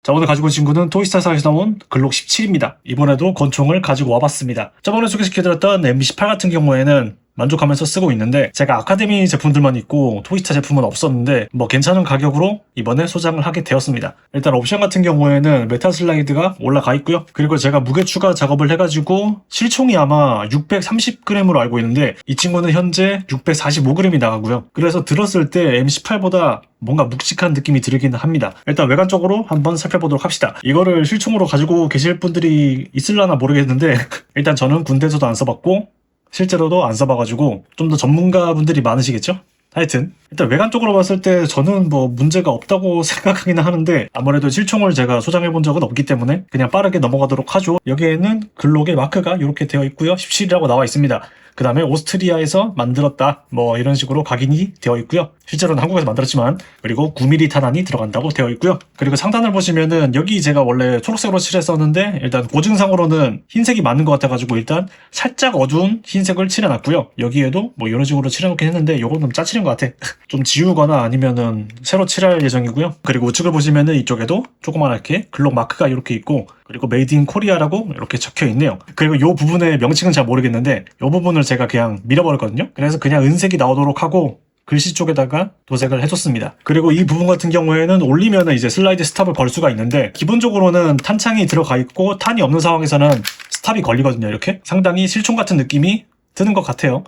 자, 오늘 가지고 온 친구는 토이스타사에서 나온 글록 17입니다. 이번에도 권총을 가지고 와봤습니다. 저번에 소개시켜드렸던 MB18 같은 경우에는 만족하면서 쓰고 있는데 제가 아카데미 제품들만 있고 토이스타 제품은 없었는데 뭐 괜찮은 가격으로 이번에 소장을 하게 되었습니다. 일단 옵션 같은 경우에는 메탈 슬라이드가 올라가 있고요. 그리고 제가 무게 추가 작업을 해가지고 실총이 아마 630g으로 알고 있는데 이 친구는 현재 645g이 나가고요. 그래서 들었을 때 M18보다 뭔가 묵직한 느낌이 들긴 합니다. 일단 외관적으로 한번 살펴보도록 합시다. 이거를 실총으로 가지고 계실 분들이 있을라나 모르겠는데 일단 저는 군대에서도 안 써봤고 실제로도 안 써봐가지고 좀 더 전문가분들이 많으시겠죠? 하여튼 일단 외관적으로 봤을 때 저는 뭐 문제가 없다고 생각하기는 하는데 아무래도 실총을 제가 소장해본 적은 없기 때문에 그냥 빠르게 넘어가도록 하죠. 여기에는 글록의 마크가 이렇게 되어 있고요. 17이라고 나와 있습니다. 그 다음에 오스트리아에서 만들었다 뭐 이런 식으로 각인이 되어 있고요. 실제로는 한국에서 만들었지만 그리고 9mm 탄환이 들어간다고 되어 있고요. 그리고 상단을 보시면은 여기 제가 원래 초록색으로 칠했었는데 일단 고증상으로는 흰색이 맞는 것 같아가지고 일단 살짝 어두운 흰색을 칠해놨고요. 여기에도 뭐 이런 식으로 칠해놓긴 했는데 요건 좀 짜칠한 것 같아. 좀 지우거나 아니면은 새로 칠할 예정이고요. 그리고 우측을 보시면은 이쪽에도 조그맣게 글록 마크가 이렇게 있고 그리고 메이드 인 코리아라고 이렇게 적혀 있네요. 그리고 이 부분의 명칭은 잘 모르겠는데 이 부분을 제가 그냥 밀어버렸거든요. 그래서 그냥 은색이 나오도록 하고 글씨 쪽에다가 도색을 해줬습니다. 그리고 이 부분 같은 경우에는 올리면은 이제 슬라이드 스탑을 걸 수가 있는데 기본적으로는 탄창이 들어가 있고 탄이 없는 상황에서는 스탑이 걸리거든요. 이렇게 상당히 실총 같은 느낌이 드는 것 같아요.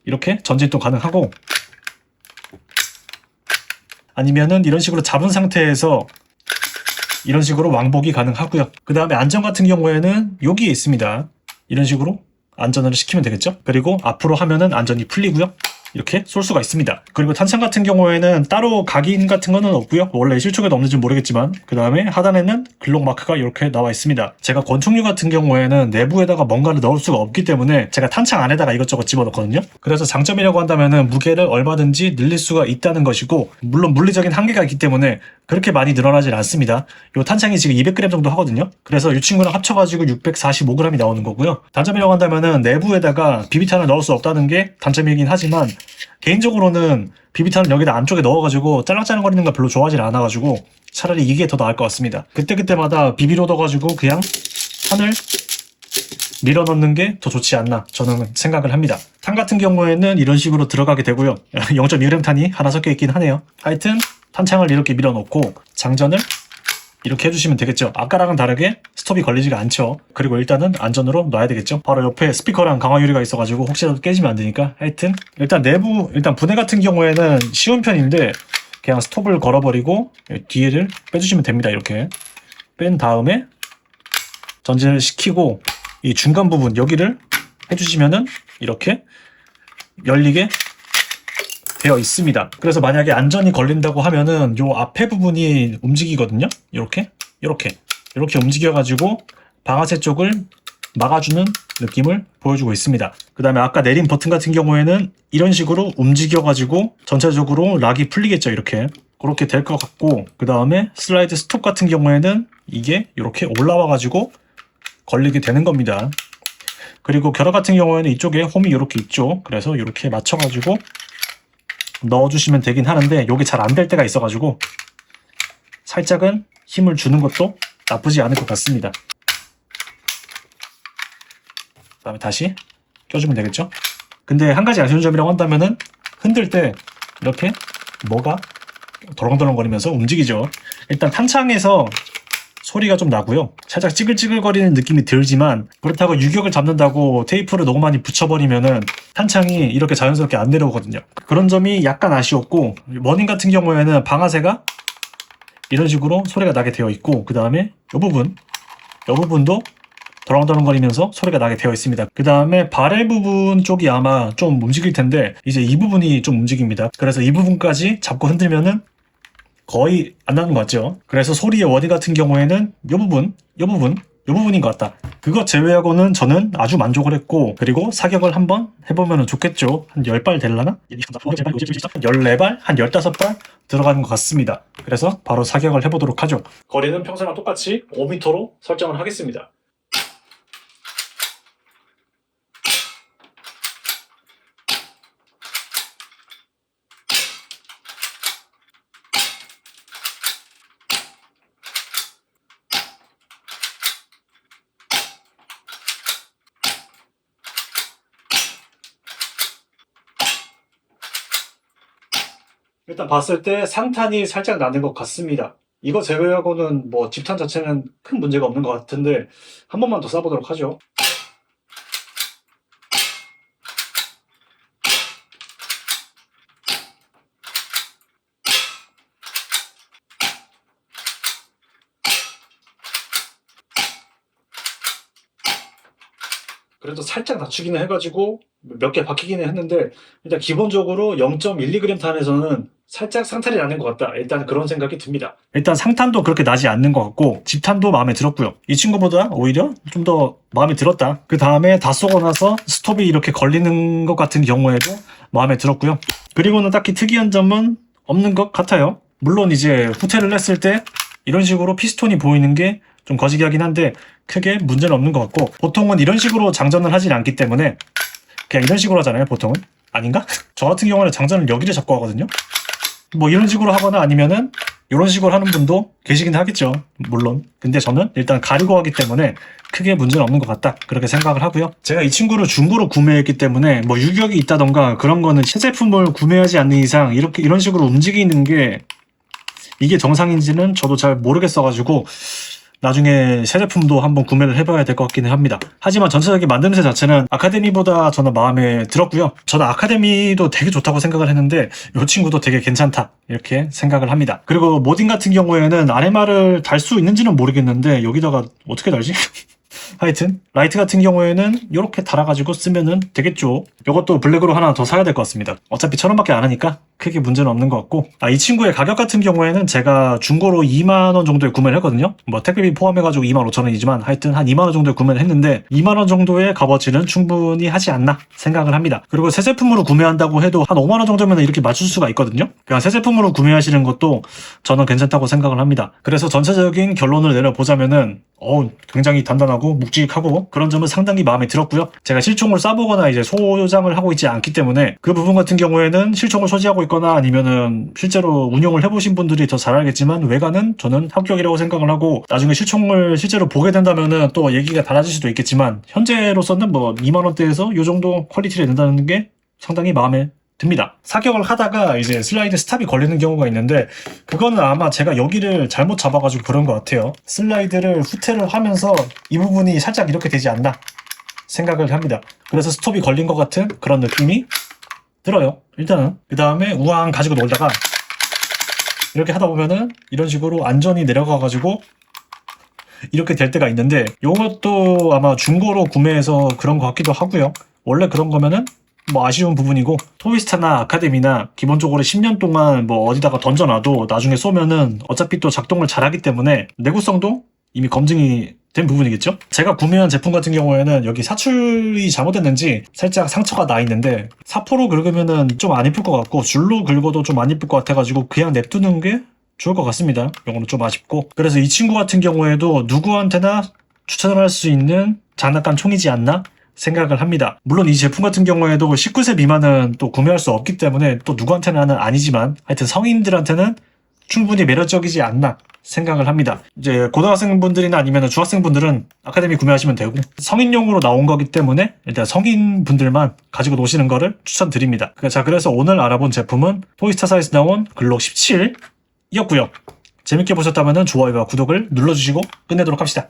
이렇게 전진도 가능하고 아니면은 이런 식으로 잡은 상태에서 이런 식으로 왕복이 가능하고요. 그 다음에 안전 같은 경우에는 여기에 있습니다. 이런 식으로 안전을 시키면 되겠죠. 그리고 앞으로 하면은 안전이 풀리고요. 이렇게 쏠 수가 있습니다. 그리고 탄창 같은 경우에는 따로 각인 같은 거는 없고요. 원래 실총에도 없는지 모르겠지만 그 다음에 하단에는 글록 마크가 이렇게 나와 있습니다. 제가 권총류 같은 경우에는 내부에다가 뭔가를 넣을 수가 없기 때문에 제가 탄창 안에다가 이것저것 집어넣거든요. 그래서 장점이라고 한다면은 무게를 얼마든지 늘릴 수가 있다는 것이고 물론 물리적인 한계가 있기 때문에 그렇게 많이 늘어나질 않습니다. 이 탄창이 지금 200g 정도 하거든요. 그래서 이 친구랑 합쳐가지고 645g이 나오는 거고요. 단점이라고 한다면은 내부에다가 비비탄을 넣을 수 없다는 게 단점이긴 하지만 개인적으로는 비비탄을 여기다 안쪽에 넣어가지고 짤랑짤랑거리는 걸 별로 좋아하지 않아가지고 차라리 이게 더 나을 것 같습니다. 그때그때마다 비비로 넣어가지고 그냥 탄을 밀어 넣는 게 더 좋지 않나 저는 생각을 합니다. 탄 같은 경우에는 이런 식으로 들어가게 되고요. 0.2g 탄이 하나 섞여 있긴 하네요. 하여튼 탄창을 이렇게 밀어 넣고 장전을 이렇게 해주시면 되겠죠. 아까랑은 다르게 스톱이 걸리지가 않죠. 그리고 일단은 안전으로 놔야 되겠죠. 바로 옆에 스피커랑 강화 유리가 있어가지고 혹시라도 깨지면 안 되니까. 하여튼 일단 내부 일단 분해 같은 경우에는 쉬운 편인데 그냥 스톱을 걸어버리고 뒤에를 빼주시면 됩니다. 이렇게 뺀 다음에 전진을 시키고 이 중간 부분 여기를 해주시면은 이렇게 열리게 되어 있습니다. 그래서 만약에 안전이 걸린다고 하면은 요 앞에 부분이 움직이거든요. 이렇게 움직여가지고 방아쇠 쪽을 막아주는 느낌을 보여주고 있습니다. 그 다음에 아까 내린 버튼 같은 경우에는 이런 식으로 움직여가지고 전체적으로 락이 풀리겠죠. 그렇게 될 것 같고 그 다음에 슬라이드 스톱 같은 경우에는 이게 이렇게 올라와가지고 걸리게 되는 겁니다. 그리고 결합 같은 경우에는 이쪽에 홈이 이렇게 있죠. 그래서 이렇게 맞춰가지고 넣어주시면 되긴 하는데 이게 잘 안 될 때가 있어가지고 살짝은 힘을 주는 것도 나쁘지 않을 것 같습니다. 그 다음에 다시 껴주면 되겠죠. 근데 한 가지 아쉬운 점이라고 한다면은 흔들 때 이렇게 뭐가 덜렁덜렁거리면서 움직이죠. 일단 탄창에서 소리가 좀 나고요. 살짝 찌글찌글거리는 느낌이 들지만 그렇다고 유격을 잡는다고 테이프를 너무 많이 붙여버리면은 탄창이 이렇게 자연스럽게 안 내려오거든요. 그런 점이 약간 아쉬웠고 머닝 같은 경우에는 방아쇠가 이런 식으로 소리가 나게 되어 있고 그 다음에 이 부분도 덜렁덜렁거리면서 소리가 나게 되어 있습니다. 그 다음에 바렐 부분 쪽이 아마 좀 움직일 텐데 이제 이 부분이 좀 움직입니다. 그래서 이 부분까지 잡고 흔들면은 거의 안 나는 것 같죠. 그래서 소리의 원인 같은 경우에는 이 부분인 것 같다. 그거 제외하고는 저는 아주 만족을 했고 그리고 사격을 한번 해보면 좋겠죠. 한 10발 될라나? 14발? 한 15발 들어가는 것 같습니다. 그래서 바로 사격을 해보도록 하죠. 거리는 평소랑 똑같이 5m로 설정을 하겠습니다. 일단 봤을 때 상탄이 살짝 나는 것 같습니다. 이거 제외하고는 뭐 집탄 자체는 큰 문제가 없는 것 같은데 한 번만 더 쏴보도록 하죠. 그래도 살짝 낮추기는 해가지고 몇 개 박히기는 했는데 일단 기본적으로 0.12g 탄에서는 살짝 상탄이 나는 것 같다. 일단 그런 생각이 듭니다. 일단 상탄도 그렇게 나지 않는 것 같고 집탄도 마음에 들었고요. 이 친구보다 오히려 좀 더 마음에 들었다. 그 다음에 다 쏘고 나서 스톱이 이렇게 걸리는 것 같은 경우에도 마음에 들었고요. 그리고는 딱히 특이한 점은 없는 것 같아요. 물론 이제 후퇴를 했을 때 이런 식으로 피스톤이 보이는 게 좀 거시기 하긴 한데 크게 문제는 없는 것 같고 보통은 이런 식으로 장전을 하진 않기 때문에 그냥 이런 식으로 하잖아요 보통은. 아닌가? 저 같은 경우는 장전을 여기를 잡고 하거든요. 뭐 이런 식으로 하거나 아니면은 이런 식으로 하는 분도 계시긴 하겠죠 물론. 근데 저는 일단 가리고 하기 때문에 크게 문제는 없는 것 같다 그렇게 생각을 하고요. 제가 이 친구를 중고로 구매했기 때문에 뭐 유격이 있다던가 그런 거는 새 제품을 구매하지 않는 이상 이렇게 이런 식으로 움직이는 게 이게 정상인지는 저도 잘 모르겠어가지고 나중에 새 제품도 한번 구매를 해봐야 될 것 같기는 합니다. 하지만 전체적인 만듦새 자체는 아카데미보다 저는 마음에 들었고요. 저는 아카데미도 되게 좋다고 생각을 했는데 이 친구도 되게 괜찮다 이렇게 생각을 합니다. 그리고 모딩 같은 경우에는 RMR을 달 수 있는지는 모르겠는데 여기다가 어떻게 달지? 하여튼 라이트 같은 경우에는 이렇게 달아가지고 쓰면은 되겠죠. 이것도 블랙으로 하나 더 사야 될 것 같습니다. 어차피 1,000원밖에 안 하니까 크게 문제는 없는 것 같고, 이 친구의 가격 같은 경우에는 제가 중고로 2만원 정도에 구매를 했거든요. 뭐 택배비 포함해가지고 25,000원이지만 하여튼 한 2만원 정도에 구매를 했는데 2만원 정도의 값어치는 충분히 하지 않나 생각을 합니다. 그리고 새 제품으로 구매한다고 해도 한 5만원 정도면 이렇게 맞출 수가 있거든요. 그냥 새 제품으로 구매하시는 것도 저는 괜찮다고 생각을 합니다. 그래서 전체적인 결론을 내려보자면은 굉장히 단단하고 묵직하고 그런 점은 상당히 마음에 들었고요. 제가 실총을 쏴보거나 이제 소장을 하고 있지 않기 때문에 그 부분 같은 경우에는 실총을 소지하고 있거나 아니면은 실제로 운용을 해보신 분들이 더 잘 알겠지만 외관은 저는 합격이라고 생각을 하고, 나중에 실총을 실제로 보게 된다면은 또 얘기가 달라질 수도 있겠지만 현재로서는 뭐 2만원대에서 이 정도 퀄리티를 낸다는 게 상당히 마음에 듭니다. 사격을 하다가 이제 슬라이드 스탑이 걸리는 경우가 있는데 그거는 아마 제가 여기를 잘못 잡아가지고 그런 것 같아요. 슬라이드를 후퇴를 하면서 이 부분이 살짝 이렇게 되지 않나 생각을 합니다. 그래서 스톱이 걸린 것 같은 그런 느낌이 들어요. 일단은 그 다음에 우왕 가지고 놀다가 이렇게 하다 보면은 이런 식으로 안전이 내려가가지고 이렇게 될 때가 있는데, 이것도 아마 중고로 구매해서 그런 것 같기도 하고요. 원래 그런 거면은 뭐 아쉬운 부분이고, 토이스타나 아카데미나 기본적으로 10년 동안 뭐 어디다가 던져놔도 나중에 쏘면은 어차피 또 작동을 잘하기 때문에 내구성도 이미 검증이 된 부분이겠죠? 제가 구매한 제품 같은 경우에는 여기 사출이 잘못됐는지 살짝 상처가 나 있는데 사포로 긁으면은 좀 안 이쁠 것 같고 줄로 긁어도 좀 안 이쁠 것 같아가지고 그냥 냅두는 게 좋을 것 같습니다. 이거는 좀 아쉽고, 그래서 이 친구 같은 경우에도 누구한테나 추천을 할 수 있는 장난감 총이지 않나 생각을 합니다. 물론 이 제품 같은 경우에도 19세 미만은 또 구매할 수 없기 때문에 또 누구한테는 아니지만 하여튼 성인들한테는 충분히 매력적이지 않나 생각을 합니다. 이제 고등학생분들이나 아니면 중학생분들은 아카데미 구매하시면 되고, 성인용으로 나온 거기 때문에 일단 성인분들만 가지고 노시는 거를 추천드립니다. 자, 그래서 오늘 알아본 제품은 토이스타사에서 나온 글록 17이었고요. 재밌게 보셨다면 좋아요와 구독을 눌러주시고 끝내도록 합시다.